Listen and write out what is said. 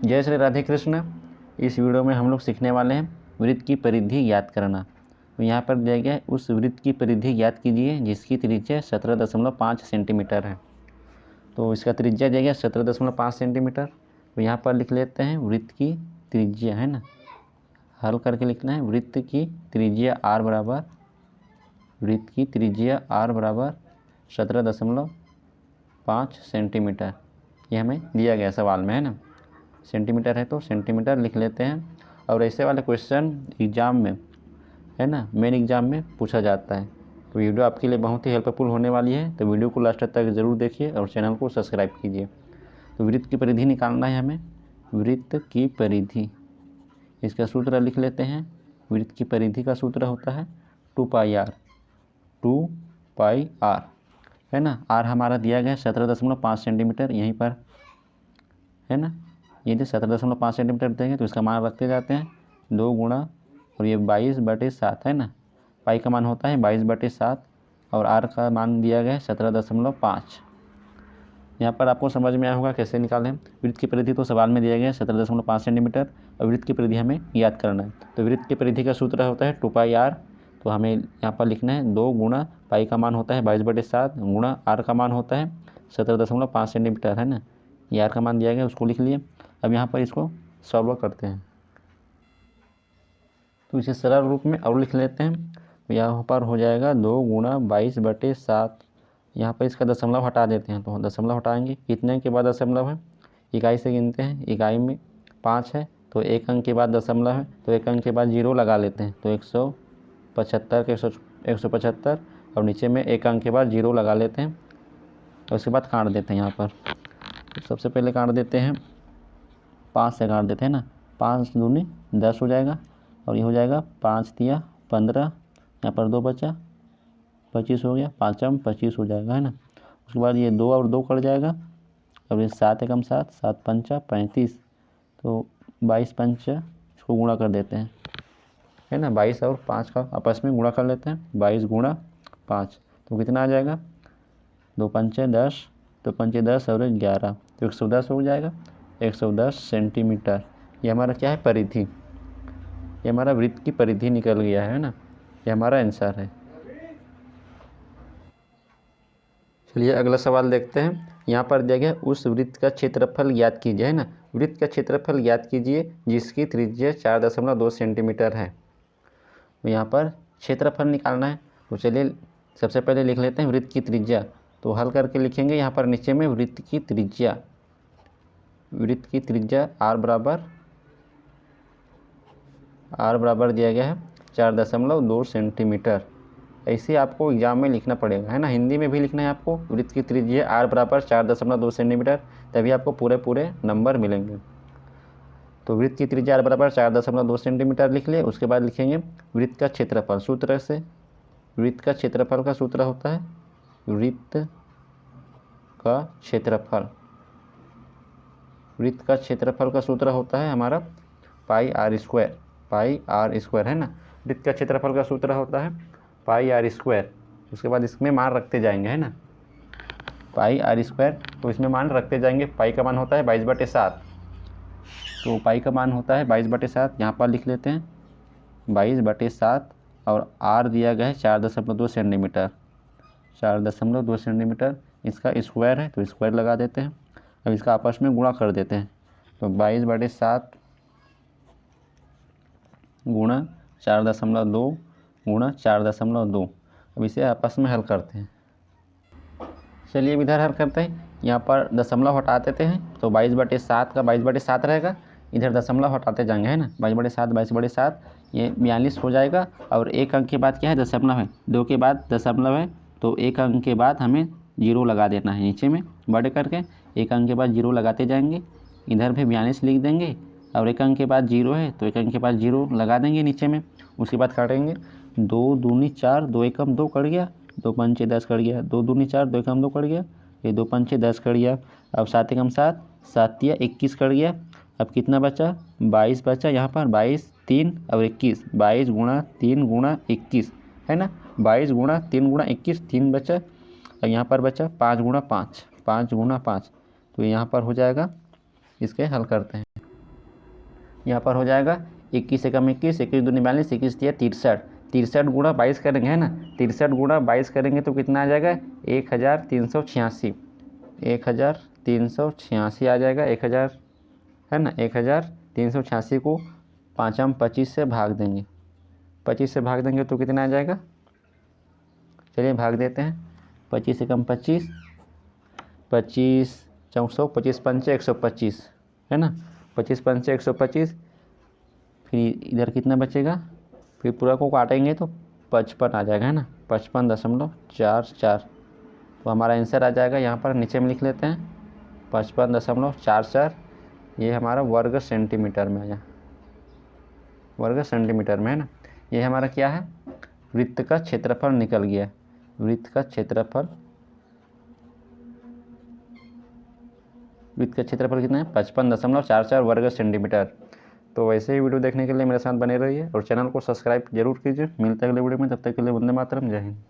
जय श्री राधे कृष्ण। इस वीडियो में हम लोग सीखने वाले हैं वृत्त की परिधि ज्ञात करना। तो यहाँ पर दिया गया है उस वृत्त की परिधि ज्ञात कीजिए जिसकी त्रिज्या 17.5 सेंटीमीटर है। तो इसका त्रिज्या दिया गया 17.5 सेंटीमीटर। तो यहाँ पर लिख लेते हैं वृत्त की त्रिज्या, है ना, हल करके लिखना है वृत्त की त्रिज्या r बराबर, वृत्त की त्रिज्या r बराबर 17.5 सेंटीमीटर। ये हमें दिया गया सवाल में, है ना। सेंटीमीटर है तो सेंटीमीटर लिख लेते हैं। और ऐसे वाले क्वेश्चन एग्ज़ाम में, है ना, मेन एग्ज़ाम में पूछा जाता है। तो वीडियो आपके लिए बहुत ही हेल्पफुल होने वाली है। तो वीडियो को लास्ट तक ज़रूर देखिए और चैनल को सब्सक्राइब कीजिए। तो वृत्त की परिधि निकालना है हमें, वृत्त की परिधि। इसका सूत्र लिख लेते हैं। वृत्त की परिधि का सूत्र होता है 2πr, 2πr, है ना। r हमारा दिया गया है 17.5 सेंटीमीटर, यहीं पर, है ना। ये जो 17.5 सेंटीमीटर देंगे तो इसका मान रखते जाते हैं 2 गुणा, और ये 22/7, है ना। पाई का मान होता है 22/7 और r का मान दिया गया है 17.5। यहाँ पर आपको समझ में आया होगा कैसे निकालें वृत्त की परिधि। तो सवाल में दिया गया है 17.5 सेंटीमीटर और वृत्त की परिधि हमें याद करना है। तो वृत्त की परिधि का सूत्र होता है 2πr। तो हमें यहाँ पर लिखना है 2 गुणा, पाई का मान होता है 22/7 गुणा r का मान होता है 17.5 सेंटीमीटर, है ना। ये r का मान दिया गया उसको लिख लिए। अब यहाँ पर इसको सॉल्व करते हैं तो इसे सरल रूप में और लिख लेते हैं। तो यहाँ पर हो जाएगा 2 गुणा 22/7। यहाँ पर इसका दशमलव हटा देते हैं। तो दशमलव हटाएंगे, कितने के बाद दशमलव है, इकाई से गिनते हैं। इकाई में 5 है तो एक अंक के बाद दशमलव है, तो एक अंक के बाद 0 लगा लेते हैं। तो 175 के 175 और नीचे में एक अंक के बाद 0 लगा लेते हैं। और उसके बाद काट देते हैं यहाँ पर। तो सबसे पहले काट देते हैं 5 से काट देते हैं ना। 5 दूनी 10 हो जाएगा और ये हो जाएगा 5 तिया 15, यहाँ पर 2 बचा 25 हो गया, 5 25 हो जाएगा, है ना। उसके बाद ये 2 और 2 कट जाएगा और ये 7 एकम 7, 7 पंचा 35, तो 22 पंचा इसको गुणा कर देते हैं, है ना। 22 और 5 का आपस में गुणा कर लेते हैं। 22 गुणा 5 तो कितना आ जाएगा, 2 पंचे 10, 2 पंचे 10 और 11, तो 110 हो जाएगा, 110 सेंटीमीटर। ये हमारा क्या है, परिधि। ये हमारा वृत्त की परिधि निकल गया है ना। ये हमारा आंसर है। चलिए अगला सवाल देखते हैं। यहाँ पर दिया गया उस वृत्त का क्षेत्रफल ज्ञात कीजिए, है ना। वृत्त का क्षेत्रफल ज्ञात कीजिए जिसकी त्रिज्या 4.2 सेंटीमीटर है। तो यहाँ पर क्षेत्रफल निकालना है। तो चलिए सबसे पहले लिख लेते हैं वृत्त की त्रिज्या। तो हल करके लिखेंगे यहाँ पर नीचे में वृत्त की त्रिज्या, वृत्त की त्रिज्या r बराबर दिया गया है 4.2 सेंटीमीटर। ऐसे आपको एग्जाम में लिखना पड़ेगा, है ना। हिंदी में भी लिखना है आपको वृत्त की त्रिज्या r बराबर 4.2 सेंटीमीटर, तभी आपको पूरे नंबर मिलेंगे। तो वृत्त की त्रिज्या r बराबर 4.2 सेंटीमीटर लिख लिए। उसके बाद लिखेंगे वृत्त का क्षेत्रफल। सूत्र से वृत्त का क्षेत्रफल का सूत्र होता है, वृत्त का क्षेत्रफल, वृत्त का क्षेत्रफल का सूत्र होता है हमारा πr स्क्वायर, है ना। वृत्त का क्षेत्रफल का सूत्र होता है πr स्क्वायर। उसके बाद इसमें मान रखते जाएंगे, है ना, πr स्क्वायर। तो इसमें मान रखते जाएंगे। पाई का मान होता है 22/7, तो पाई का मान होता है 22/7। यहाँ पर लिख लेते हैं 22/7 और r दिया गया है 4.2 सेंटीमीटर, 4.2 सेंटीमीटर। इसका स्क्वायर है तो स्क्वायर लगा देते हैं। अब इसका आपस में गुणा कर देते हैं। तो 22/7 गुणा 4.2 गुणा 4.2। अब इसे आपस में हल करते हैं। चलिए इधर हल करते हैं। यहाँ पर दशमलव हटा देते हैं। तो 22/7 का 22/7 रहेगा, इधर दशमलव हटाते जाएंगे, है ना। 22/7 ये 42 हो जाएगा। और एक अंक के बाद क्या है, दशमलव है। 2 के बाद दशमलव है तो एक अंक के बाद हमें 0 लगा देना है नीचे में बड़े करके। एक अंक के बाद 0 लगाते जाएंगे। इधर भी 42 लिख देंगे और एक अंक के बाद 0 है तो एक अंक के बाद 0 लगा देंगे नीचे में। उसके बाद काटेंगे। 2 दूनी 4, 2 एकम 2 कट गया, 2 पंचे 10 कट गया, 2 दूनी 4, 2 एकम 2 कट गया, ये 2 पंचे 10 कट गया। अब 7 एकम 7, 7 तिया 21 कट गया। अब कितना बचा, 22 बचा। यहाँ पर 22 3 और 21, 22 गुणा 3 गुणा 21, है ना। 22 गुणा 3 गुणा 21, 3 बचा। और यहाँ पर बचा 5 गुणा 5, 5 गुणा 5। तो यहाँ पर हो जाएगा, इसके हल करते हैं। यहाँ पर हो जाएगा 21 एकम 21, 21 दूनी 42, 21 तिया 63, 63 गुणा 22 करेंगे है ना, 63 गुणा 22 करेंगे तो कितना आ जाएगा 1386, 1386 आ जाएगा। 1000 है ना, 1386 को 5 हम 25 से भाग देंगे, 25 से भाग देंगे तो कितना आ जाएगा, चलिए भाग देते हैं। 25 एकम 25, 25 400, 25 पंचे 125 है ना, 25 पंचे 125, फिर इधर कितना बचेगा, फिर पूरा को काटेंगे तो 55 आ जाएगा है ना, 55.44। तो हमारा आंसर आ जाएगा, यहाँ पर नीचे में लिख लेते हैं 55.44, ये हमारा वर्ग सेंटीमीटर में आया, वर्ग सेंटीमीटर में है ना। ये हमारा क्या है, वृत्त का क्षेत्रफल निकल गया, वृत्त का क्षेत्रफल कितना है 55.44 वर्ग सेंटीमीटर। तो वैसे ही वीडियो देखने के लिए मेरे साथ बने रहिए और चैनल को सब्सक्राइब जरूर कीजिए। मिलते हैं अगले वीडियो में, तब तक के लिए वंदे मातरम, जय हिंद।